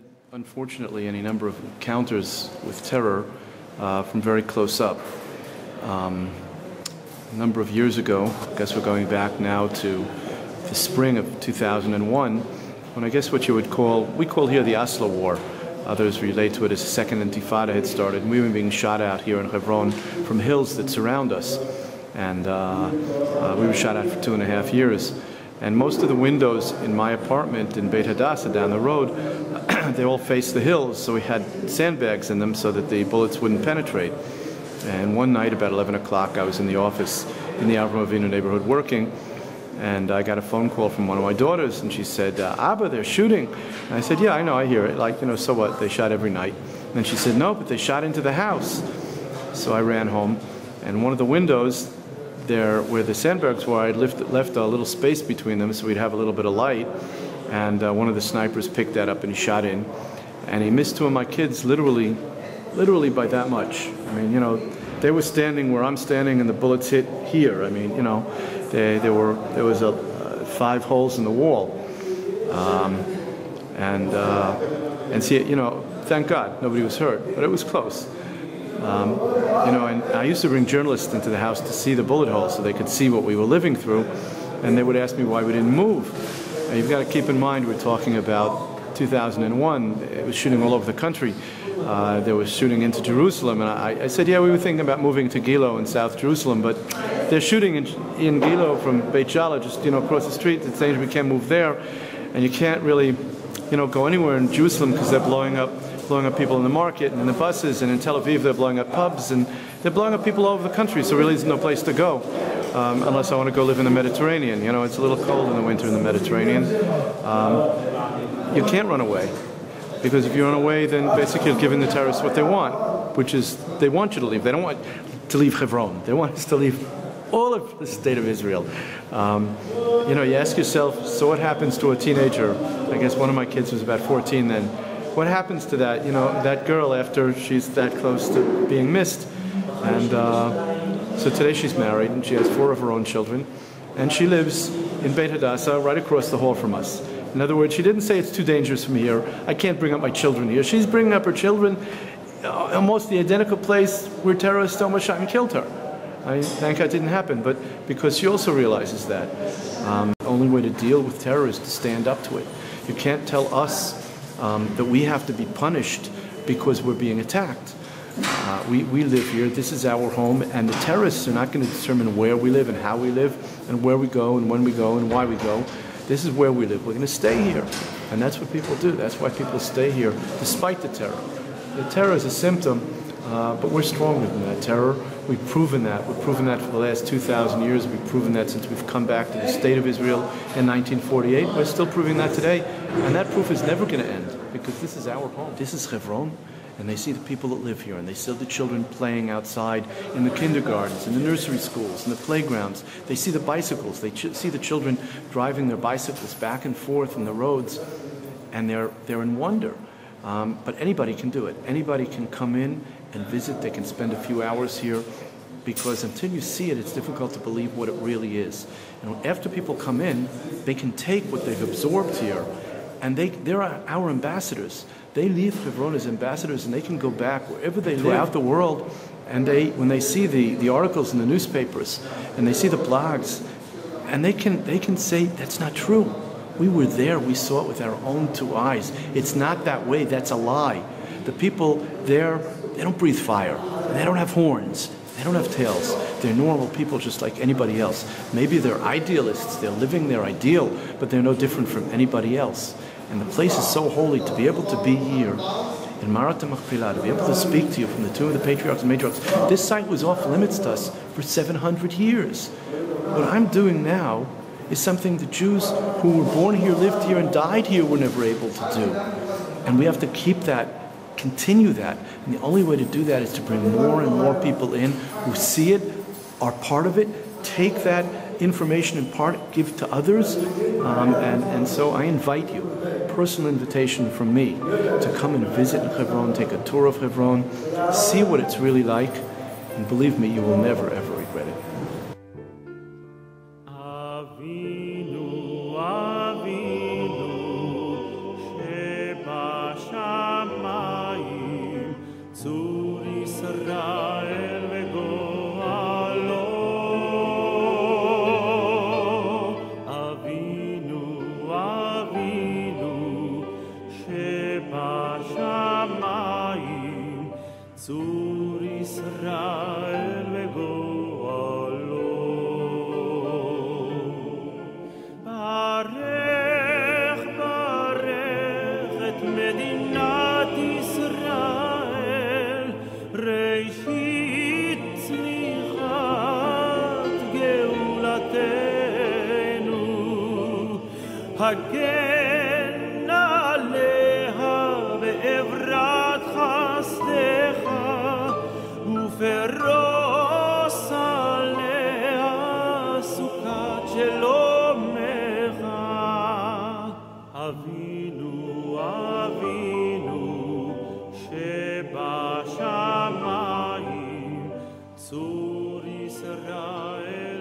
had, unfortunately, any number of encounters with terror from very close up. A number of years ago, I guess we're going back now to the spring of 2001, when I guess what you would call, we call here the Oslo War. Others relate to it as the Second Intifada had started, and we were being shot at here in Hebron from hills that surround us. And we were shot at for 2.5 years. And most of the windows in my apartment in Beit Hadassah down the road, they all faced the hills, so we had sandbags in them so that the bullets wouldn't penetrate. And one night about 11 o'clock, I was in the office in the Avram Avinu neighborhood working, and I got a phone call from one of my daughters, and she said, Abba, they're shooting. And I said, yeah, I know, I hear it. Like, you know, so what? They shot every night. And she said, no, but they shot into the house. So I ran home, and one of the windows there where the sandbags were, I left a little space between them so we'd have a little bit of light, and one of the snipers picked that up and he shot in, and he missed two of my kids literally by that much. I mean, you know, they were standing where I'm standing and the bullets hit here. I mean, you know, there was 5 holes in the wall, and see, you know, thank God nobody was hurt, but it was close. You know, and I used to bring journalists into the house to see the bullet holes so they could see what we were living through, and they would ask me why we didn't move. Now, you've got to keep in mind we're talking about 2001. It was shooting all over the country. There was shooting into Jerusalem, and I said, yeah, we were thinking about moving to Gilo in South Jerusalem, but they're shooting in Gilo from Beit Hadassah, just, you know, across the street. It's dangerous, we can't move there, and you can't really, you know, go anywhere in Jerusalem because they're blowing up people in the market and in the buses, and in Tel Aviv they're blowing up pubs, and they're blowing up people all over the country, so really there's no place to go unless I want to go live in the Mediterranean. You know, it's a little cold in the winter in the Mediterranean. You can't run away, because if you run away then basically you're giving the terrorists what they want, which is they want you to leave. They don't want to leave Hebron. They want us to leave all of the state of Israel. You know, you ask yourself, so what happens to a teenager? I guess one of my kids was about 14 then. What happens to that, you know, that girl after she's that close to being missed? And so today she's married and she has 4 of her own children, and she lives in Beit Hadassah right across the hall from us. In other words, she didn't say it's too dangerous from here. I can't bring up my children here. She's bringing up her children almost the identical place where terrorists almost shot and killed her. I thank God it didn't happen, but because she also realizes that the only way to deal with terror is to stand up to it. You can't tell us that we have to be punished because we're being attacked. We live here, this is our home, and the terrorists are not going to determine where we live and how we live and where we go and when we go and why we go. This is where we live. We're going to stay here. And that's what people do. That's why people stay here despite the terror. The terror is a symptom, but we're stronger than that terror. We've proven that. We've proven that for the last 2,000 years. We've proven that since we've come back to the state of Israel in 1948. We're still proving that today. And that proof is never going to end, because this is our home. This is Hebron. And they see the people that live here, and they see the children playing outside in the kindergartens, in the nursery schools, in the playgrounds. They see the bicycles. They see the children driving their bicycles back and forth in the roads, and they're in wonder. But anybody can do it. Anybody can come in and visit. They can spend a few hours here, because until you see it, it's difficult to believe what it really is. And after people come in, they can take what they've absorbed here, and they're our ambassadors. They leave Hebron as ambassadors, and they can go back wherever they live throughout the world, and when they see the articles in the newspapers and they see the blogs, and they can say, that's not true. We were there, we saw it with our own 2 eyes. It's not that way, that's a lie. The people there, they don't breathe fire, they don't have horns, they don't have tails. They're normal people just like anybody else. Maybe they're idealists, they're living their ideal, but they're no different from anybody else. And the place is so holy to be able to be here in ha-Machpela, to be able to speak to you from the tomb of the Patriarchs and Matriarchs. This site was off limits to us for 700 years. What I'm doing now is something the Jews who were born here, lived here, and died here were never able to do. And we have to keep that, continue that. And the only way to do that is to bring more and more people in who see it, are part of it, take that information in part, give to others, and so I invite you, personal invitation from me, to come and visit Hebron, take a tour of Hebron, see what it's really like, and believe me, you will never ever regret it. Avinu, Avinu, Sheba שבשמיים, צור ישראל וגואלו. ברך, ברך את מדינת ישראל, ראשית צמיחת גאולתנו, הגן עליה בעברת חסדך, ופרוס עליה סוכת שלומך. אבינו, אבינו שבשמיים, צור ישראל